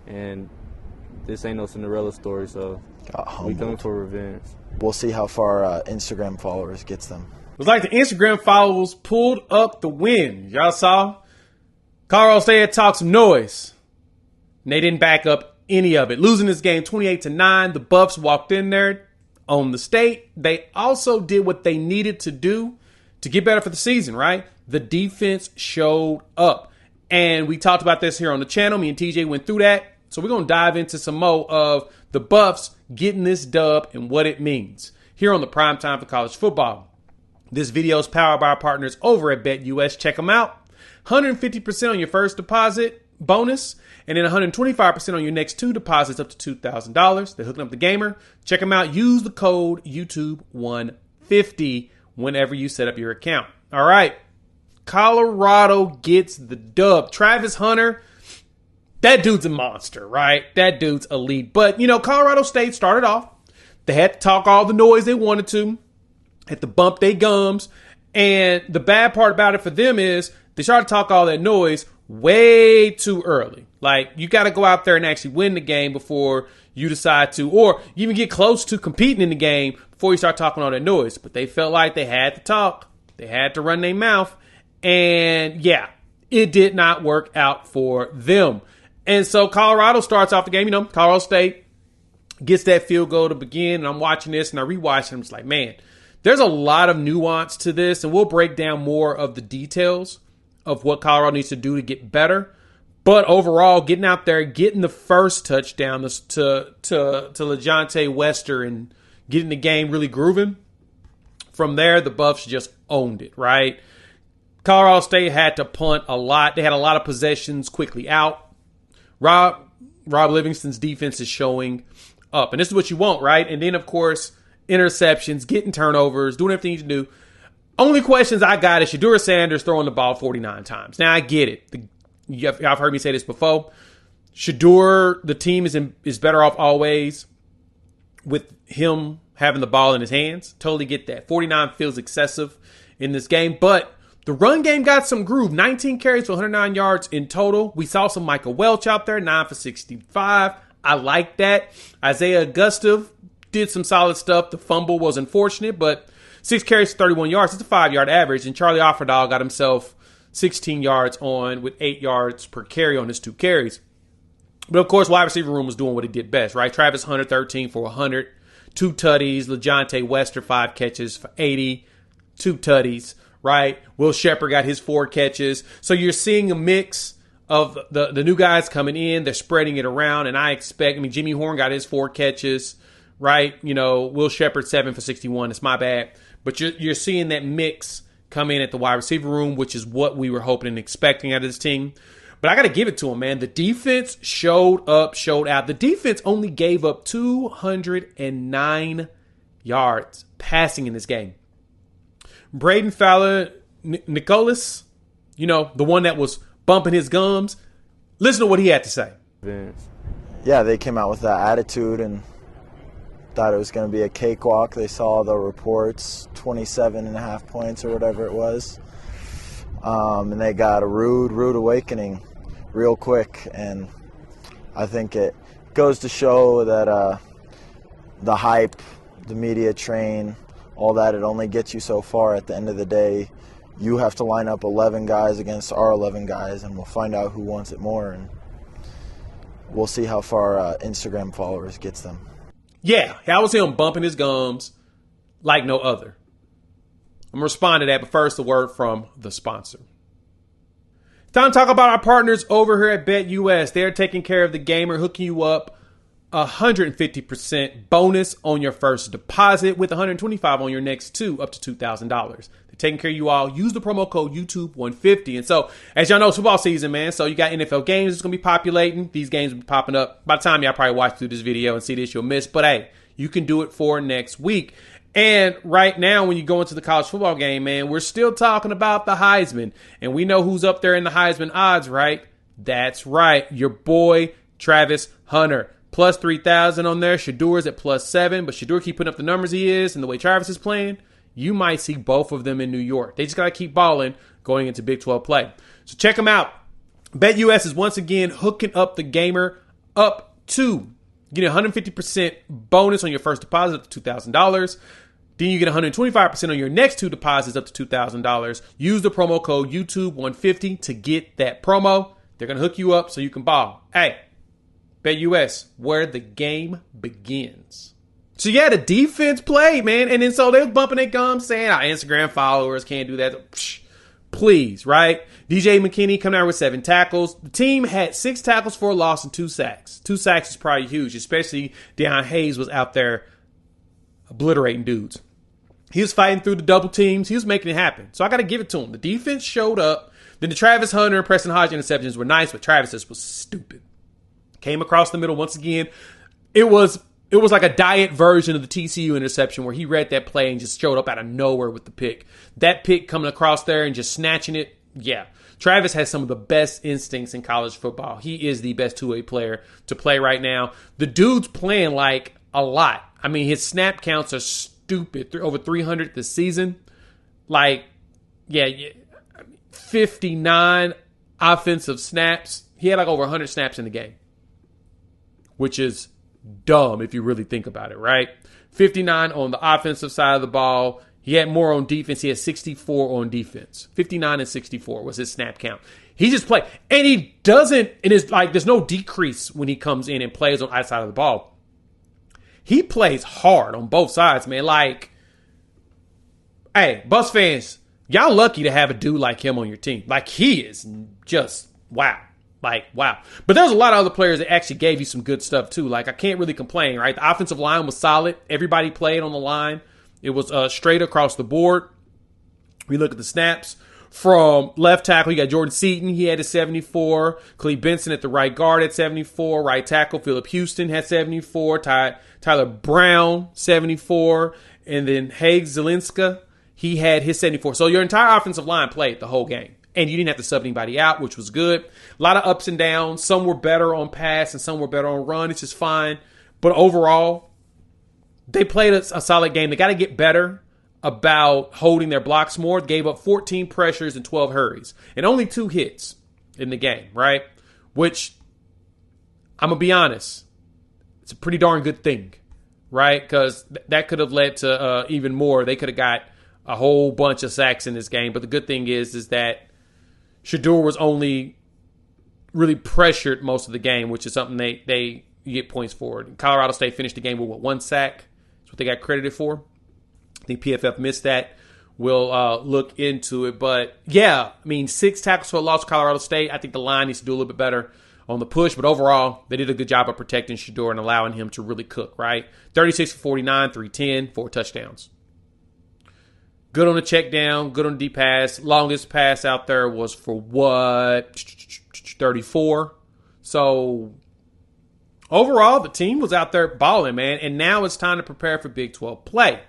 and this ain't no Cinderella story, so we coming for revenge. We'll see how far Instagram followers gets them. It was like the Instagram followers pulled up the win. Y'all saw? Colorado State had talked some noise, and they didn't back up any of it. Losing this game 28-9. The Buffs walked in there on the state. They also did what they needed to do to get better for the season, right? The defense showed up. And we talked about this here on the channel. Me and TJ went through that. So we're going to dive into some more of the Buffs getting this dub and what it means here on the Prime Time for College Football. This video is powered by our partners over at BetUS. Check them out. 150% on your first deposit bonus, and then 125% on your next two deposits up to $2,000. They're hooking up the gamer. Check them out. Use the code YouTube150 whenever you set up your account. All right. Colorado gets the dub. Travis Hunter, that dude's a monster, right? That dude's elite. But, Colorado State started off. They had to talk all the noise they wanted to. Had to bump their gums. And the bad part about it for them is they started to talk all that noise way too early. Like, you got to go out there and actually win the game before you decide to, or even get close to competing in the game before you start talking all that noise. But they felt like they had to talk. They had to run their mouth. And yeah, it did not work out for them. And so Colorado starts off the game. Colorado State gets that field goal to begin. And I'm watching this and I rewatch it. I'm just like, man, there's a lot of nuance to this. And we'll break down more of the details of what Colorado needs to do to get better. But overall, getting out there, getting the first touchdown to LeJontay Wester and getting the game really grooving. From there, the Buffs just owned it, right? Colorado State had to punt a lot. They had a lot of possessions quickly out. Rob Livingston's defense is showing up. And this is what you want, right? And then, of course, interceptions, getting turnovers, doing everything you can do. Only questions I got is Sheduer Sanders throwing the ball 49 times. Now, I get it. I've heard me say this before. Sheduer, the team is better off always with him having the ball in his hands. Totally get that. 49 feels excessive in this game. But the run game got some groove. 19 carries for 109 yards in total. We saw some Michael Welch out there, 9 for 65. I like that. Isaiah Augusta did some solid stuff. The fumble was unfortunate, but 6 carries for 31 yards. It's a 5-yard average. And Charlie Offerdahl got himself 16 yards on with 8 yards per carry on his 2 carries. But, of course, wide receiver room was doing what he did best, right? Travis Hunter, 13 for 100. 2 tutties. LeJontay Wester, 5 catches for 80. 2 tutties, right? Will Sheppard got his 4 catches. So you're seeing a mix of the new guys coming in. They're spreading it around. And Jimmy Horn got his 4 catches, right? Will Sheppard, 7 for 61. It's my bad. But you're seeing that mix come in at the wide receiver room, which is what we were hoping and expecting out of this team. But I got to give it to them, man. The defense showed up, showed out. The defense only gave up 209 yards passing in this game. Braden Fowler, Nicholas, the one that was bumping his gums. Listen to what he had to say. Yeah, they came out with that attitude and thought it was going to be a cakewalk. They saw the reports, 27.5 points or whatever it was. And they got a rude awakening real quick. And I think it goes to show that the hype, the media train, all that, it only gets you so far. At the end of the day, you have to line up 11 guys against our 11 guys, and we'll find out who wants it more. And we'll see how far Instagram followers gets them. Yeah, that was him bumping his gums like no other. I'm going to respond to that, but first, a word from the sponsor. Time to talk about our partners over here at BetUS. They're taking care of the gamer, hooking you up 150% bonus on your first deposit with 125 on your next two, up to $2,000. They're taking care of you all. Use the promo code YouTube150. And so, as y'all know, it's football season, man. So you got NFL games that's going to be populating. These games will be popping up. By the time y'all probably watch through this video and see this, you'll miss. But hey, you can do it for next week. And right now, when you go into the college football game, man, we're still talking about the Heisman. And we know who's up there in the Heisman odds, right? That's right. Your boy, Travis Hunter. Plus 3,000 on there. Sheduer's at plus 7. But Sheduer keep putting up the numbers he is. And the way Travis is playing, you might see both of them in New York. They just got to keep balling going into Big 12 play. So check them out. BetUS is once again hooking up the gamer up to, you get 150% bonus on your first deposit up to $2,000. Then you get 125% on your next 2 deposits up to $2,000. Use the promo code YouTube150 to get that promo. They're going to hook you up so you can ball. Hey, BetUS, where the game begins. So yeah, the defense played, man. And then so they was bumping their gums saying our Instagram followers can't do that. Psh, please, right? DJ McKinney coming out with 7 tackles. The team had 6 tackles for a loss and 2 sacks. 2 sacks is probably huge, especially Deion Hayes was out there obliterating dudes. He was fighting through the double teams. He was making it happen. So I got to give it to him. The defense showed up. Then the Travis Hunter and Preston Hodge interceptions were nice, but Travis's was stupid. Came across the middle once again. It was like a diet version of the TCU interception where he read that play and just showed up out of nowhere with the pick. That pick coming across there and just snatching it. Yeah. Travis has some of the best instincts in college football. He is the best two-way player to play right now. The dude's playing like a lot. I mean, his snap counts are stupid. Over 300 this season. Like, yeah, 59 offensive snaps. He had like over 100 snaps in the game, which is dumb if you really think about it, right? 59 on the offensive side of the ball. He had more on defense. He had 64 on defense. 59 and 64 was his snap count. He just played. And he doesn't, and it's like there's no decrease when he comes in and plays on either side of the ball. He plays hard on both sides, man. Like, hey, Bucs fans, y'all lucky to have a dude like him on your team. Like, he is just wow. Like, wow. But there's a lot of other players that actually gave you some good stuff, too. Like, I can't really complain, right? The offensive line was solid. Everybody played on the line. It was straight across the board. We look at the snaps. From left tackle, you got Jordan Seaton. He had a 74. Cleve Benson at the right guard at 74. Right tackle, Phillip Houston had 74. Tyler Brown, 74. And then Haig Zelinska, he had his 74. So your entire offensive line played the whole game. And you didn't have to sub anybody out, which was good. A lot of ups and downs. Some were better on pass and some were better on run. It's just fine. But overall, they played a solid game. They got to get better about holding their blocks more. Gave up 14 pressures and 12 hurries. And only 2 hits in the game, right? Which, I'm going to be honest, it's a pretty darn good thing, right? Because that could have led to even more. They could have got a whole bunch of sacks in this game. But the good thing is that Sheduer was only really pressured most of the game, which is something they you get points for. Colorado State finished the game with 1 sack. That's what they got credited for. I think PFF missed that. We'll look into it. But, yeah, I mean, 6 tackles for a loss to Colorado State. I think the line needs to do a little bit better on the push. But overall, they did a good job of protecting Sheduer and allowing him to really cook, right? 36 for 49, 310, 4 touchdowns. Good on the check down, good on the deep pass. Longest pass out there was for what? 34. So, overall, the team was out there balling, man. And now it's time to prepare for Big 12 play.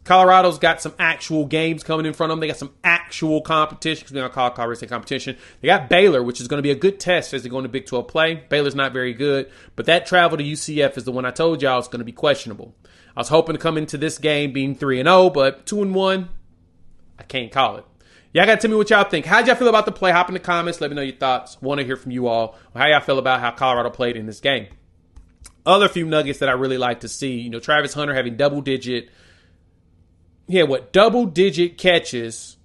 Colorado's got some actual games coming in front of them. They got some actual competition, because we're going to call Colorado State competition. They got Baylor, which is going to be a good test as they go into Big 12 play. Baylor's not very good, but that travel to UCF is the one I told y'all is going to be questionable. I was hoping to come into this game being 3-0, but 2-1, I can't call it. Y'all got to tell me what y'all think. How'd y'all feel about the play? Hop in the comments. Let me know your thoughts. Want to hear from you all. How y'all feel about how Colorado played in this game. Other few nuggets that I really like to see. You know, Travis Hunter having double-digit catches,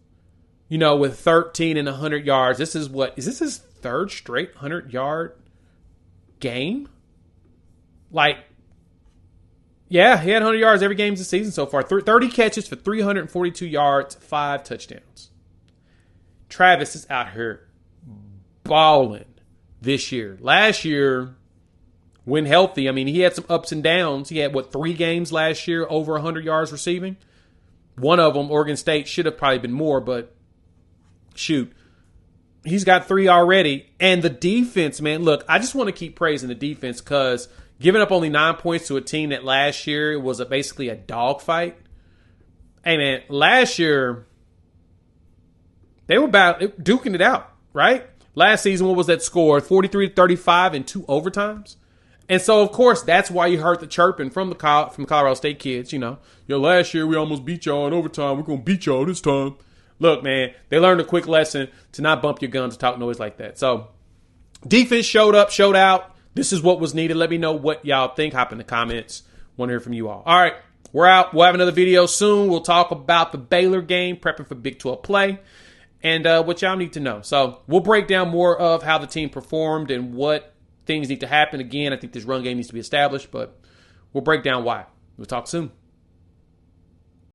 you know, with 13 and 100 yards. Is this his 3rd straight 100-yard game? Like, yeah, he had 100 yards every game this season so far. 30 catches for 342 yards, 5 touchdowns. Travis is out here balling this year. Last year, when healthy, I mean, he had some ups and downs. He had, 3 games last year over 100 yards receiving? One of them, Oregon State, should have probably been more, but shoot. He's got 3 already. And the defense, man, look, I just want to keep praising the defense because giving up only 9 points to a team that last year was basically a dogfight. Hey, man, last year, they were duking it out, right? Last season, what was that score? 43-35 in 2 overtimes. And so, of course, that's why you heard the chirping from Colorado State kids, you know. Yo, last year we almost beat y'all in overtime. We're going to beat y'all this time. Look, man, they learned a quick lesson to not bump your guns and talk noise like that. So, defense showed up, showed out. this is what was needed. Let me know what y'all think. Hop in the comments. Want to hear from you all. All right, we're out. We'll have another video soon. We'll talk about the Baylor game, prepping for Big 12 play, and what y'all need to know. So we'll break down more of how the team performed and what things need to happen. Again, I think this run game needs to be established, but we'll break down why. We'll talk soon.